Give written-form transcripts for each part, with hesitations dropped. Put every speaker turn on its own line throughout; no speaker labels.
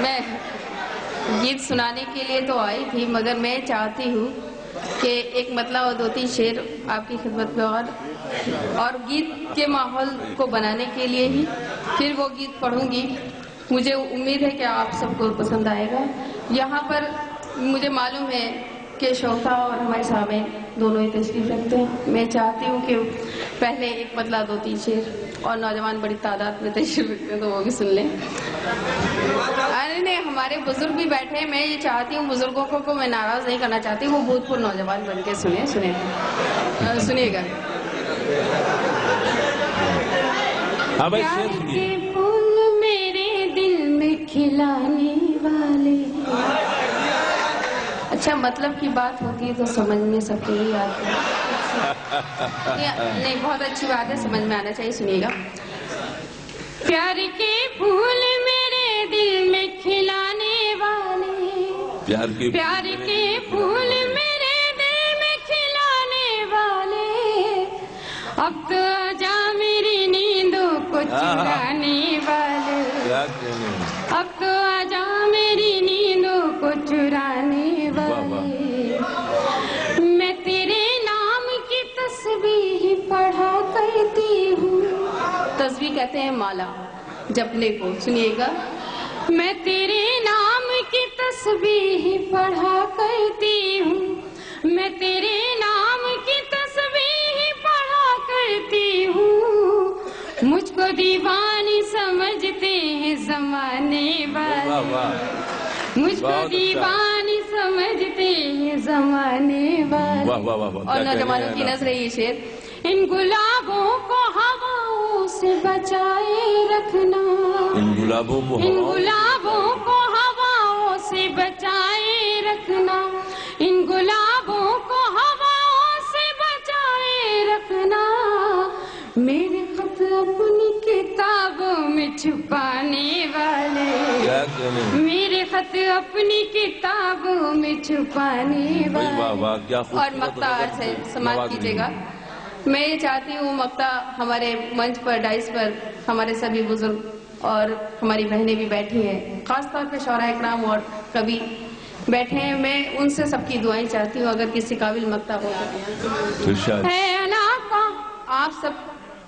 میں گیت سنانے کے لیے تو آئی تھی، مگر میں چاہتی ہوں کہ ایک مطلب اور دو تین شعر آپ کی خدمت میں اور گیت کے ماحول کو بنانے کے لیے ہی پھر وہ گیت پڑھوں گی۔ مجھے امید ہے کہ آپ سب کو پسند آئے گا۔ یہاں پر مجھے معلوم ہے کہ شوقہ اور ہمارے سامنے دونوں ہی تشریف رکھتے ہیں۔ میں چاہتی ہوں کہ پہلے ایک مطلب دو تین شعر، اور نوجوان بڑی تعداد میں تشریف رکھتے ہیں تو وہ بھی سن لیں۔ نہیں، ہمارے بزرگ بھی بیٹھے ہیں، میں یہ چاہتی ہوں بزرگوں کو میں ناراض نہیں کرنا چاہتی، وہ بھوت نوجوان بن کے سنیے گا۔
پیار کے پھول میرے دل میں کھلانے والے۔
اچھا، مطلب کی بات ہوتی ہے تو سمجھ میں سب کے ہی آتی ہے۔ نہیں، بہت اچھی بات ہے، سمجھ میں آنا چاہیے، سنیے گا۔
پیار کے پھول میرے دل میں کھلانے والے، پیار کے پھول میرے دل میں کھلانے والے، اب تو آجا میری نیندوں کو چرانے والے، اب تو آجا میری نیندوں کو چرانے والے۔ میں تیرے نام کی تسبیح پڑھا کرتی ہوں۔
تسبیح کہتے ہیں مالا جپنے کو، سنیے گا۔
میں تیرے نام کی تسبیح پڑھا کرتی ہوں، میں تیرے نام کی تسبیح پڑھا کرتی ہوں۔ مجھ کو دیوانی سمجھتے ہیں زمانے والے، مجھ کو دیوانی سمجھتے ہیں زمانے والے۔
اور نوجوانوں کی نظر یہ شعر۔
ان گلابوں کو ہواؤں سے بچائے رکھنا، ان گلابوں کو ہواؤں سے بچائے رکھنا، ان گلابوں کو ہواؤں سے بچائے رکھنا۔ میرے خط اپنی کتابوں میں چھپانے والے، میرے خط اپنی کتابوں میں چھپانے والے۔
اور مقطع سے سماعت کیجیے گا۔ میں یہ چاہتی ہوں مقطع ہمارے منچ پر ڈائس پر ہمارے سبھی بزرگ اور ہماری بہنیں بھی بیٹھی ہیں، خاص طور پہ شعراء اکرام اور کبھی بیٹھے ہیں، میں ان سے سب کی دعائیں چاہتی ہوں اگر کسی قابل مقطع ہو۔ آپ سب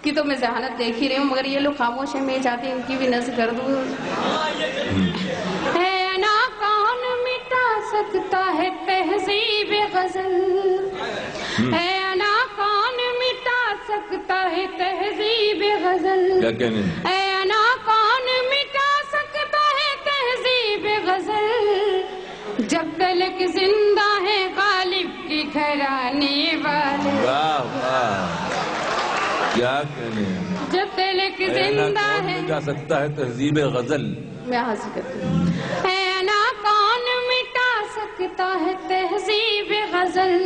کی تو میں ذہانت دیکھ ہی رہی ہوں، مگر یہ لوگ خاموش ہیں، میں یہ چاہتی ہوں ان کی بھی نظر کر دوں۔
ہے نا کون مٹا سکتا ہے تہذیب غزل، ہے نا کون مٹا سکتا ہے تہذیب غزل، ہے نا کون مٹا سکتا ہے تہذیب غزل، جب تلک زندہ ہے غالب کے گھرانے والے،
کیا کہنے ہیں،
جب تلک زندہ ہے
مٹا سکتا ہے تہذیب غزل۔
میں حاصل کرتی ہوں۔
ہے نا کون مٹا سکتا ہے تہذیب غزل،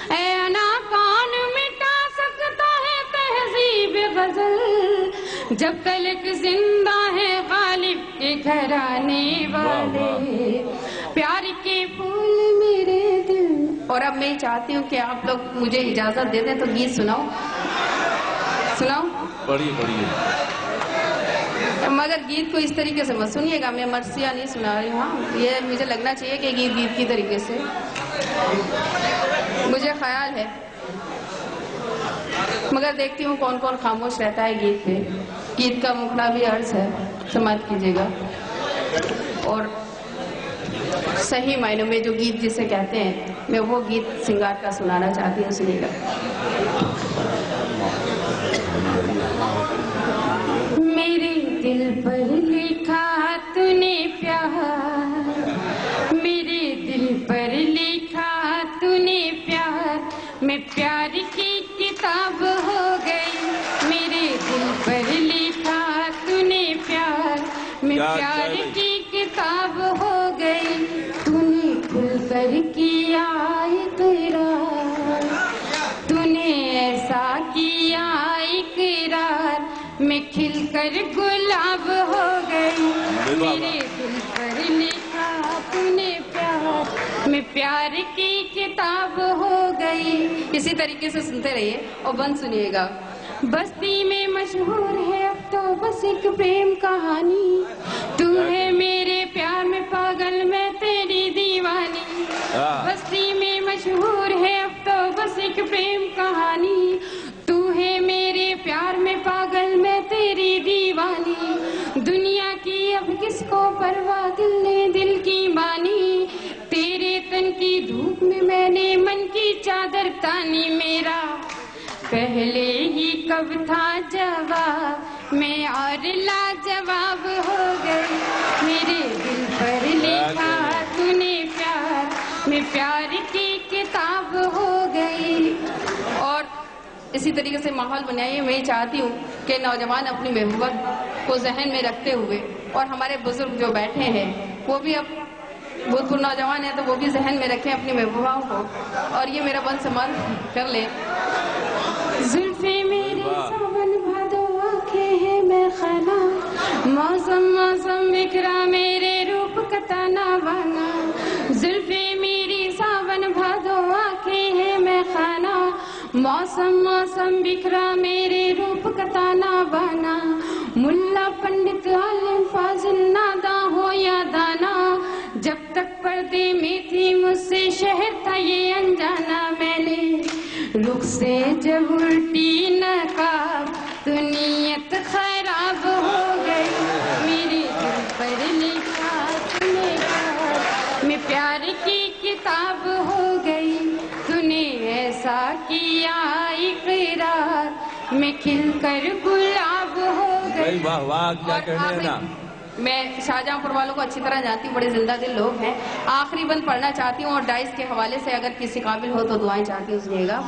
ہے نا کون مٹا سکتا ہے تہذیب غزل، جب تلک زندہ ہے غالب کے گھرانے والے۔ پیار کے پھول میرے دل۔
اور اب میں چاہتی ہوں کہ آپ لوگ مجھے اجازت دے دیں تو گیت سناؤ۔
پڑھیے۔
مگر گیت کو اس طریقے سے مت سنیے گا، میں مرثیہ نہیں سنا رہی ہوں، یہ مجھے لگنا چاہیے کہ گیت کی طریقے سے، مجھے خیال ہے، مگر دیکھتی ہوں کون کون خاموش رہتا ہے گیت پہ۔ گیت کا مکھڑا بھی عرض ہے، سماعت کیجیے گا۔ اور صحیح معنوں میں جو گیت جسے کہتے ہیں، میں وہ گیت سنگار کا سنانا چاہتی ہوں، سنیے گا۔
میرے دل پر لکھا تو نے پیار، میرے دل پر لکھا تو نے پیار، میں پیار کی کتاب ہو گئی، میرے دل پر لکھا تو نے پیار، میں پیار کی کتاب ہو گئی، تو نے کھل کر کیا اقرار، تو نے ایسا کیا اقرار، میں کھل کر گلاب ہو گئی، میرے دل پر لکھا تو نے پیار، میں پیار کی کتاب ہو گئی۔
اسی طریقے سے سنتے رہیے اور بند سنیے گا۔
بستی میں مشہور ہے اب تو بس ایک پریم کہانی، تو ہے میرے کو پرواہ دل نے دل کی بانی، تیرے تن کی دھوپ میں میں نے من کی چادر تانی، میرا پہلے ہی کب تھا جواب میں اور لاجواب ہو گئی، میرے دل پر لکھا تو نے پیار میں پیار کی کتاب ہو گئی۔
اور اسی طریقے سے ماحول بنائیے، میں چاہتی ہوں کہ نوجوان اپنی محبوبہ کو ذہن میں رکھتے ہوئے، اور ہمارے بزرگ جو بیٹھے ہیں وہ بھی اب بہت پر نوجوان ہیں تو وہ بھی ذہن میں رکھیں اپنی محبوباؤں کو، اور یہ میرا بند سماعت کر لیں۔
زلفیں میری ساون بھادو آنکھیں ہیں میں خانہ، موسم موسم بکھرا میرے روپ کا تانا بانا، زلفیں میری ساون بھادو آنکھیں ہیں میں خانہ، موسم موسم بکھرا میرے روپ کا تانا بانا، ملا پنڈت عالم فاضل ناداں ہو یا دانا، جب تک پردے میں تھی مجھ سے شہر تھا یہ انجانا، میں نے رخ سے جب الٹی نقاب تو نیت خراب ہو گئی، میرے دل پر لکھا تو نے پیار میں پیار کی کتاب ہو گئی، تو نے ایسا کیا اقرار میں کھل کر گلاب ہو گئی۔
واہ واہ، کیا کہنے ہیں نا۔
میں شاہجہاں پور والوں کو اچھی طرح جانتی ہوں، بڑے زندہ دل لوگ ہیں۔ آخری بند پڑھنا چاہتی ہوں اور ڈائس کے حوالے سے اگر کسی قابل ہو تو دعائیں چاہتی ہوں، سنیے گا۔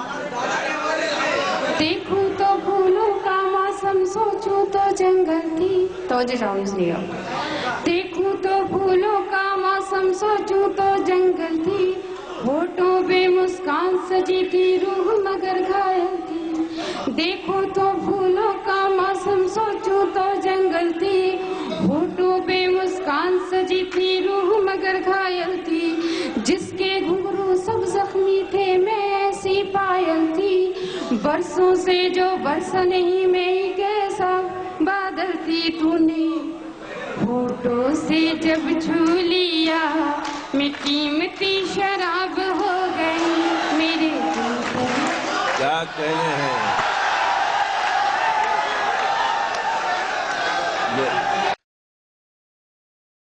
دیکھوں تو پھولوں کا موسم، سوچوں تو جنگل تھی،
توجہ چاہوں، سنیے گا۔
دیکھوں تو پھولوں کا موسم، سوچوں تو جنگل تھی، ہونٹوں پہ مسکان سجی تھی روح مگر گھائل تھی، دیکھوں تو پھولوں کا موسم، سوچوں تو جنگل تھی، ہونٹوں پہ مسکان سجی تھی روح مگر گھائل تھی، جس کے گھنگرو سب زخمی تھے میں ایسی پائل تھی، برسوں سے جو برسا نہیں میں ایک ایسا بادل تھی، تو نے ہونٹوں سے جب چھو لیا میں قیمتی شراب ہو گئی، میرے دل پر
کیا کہنے ہیں۔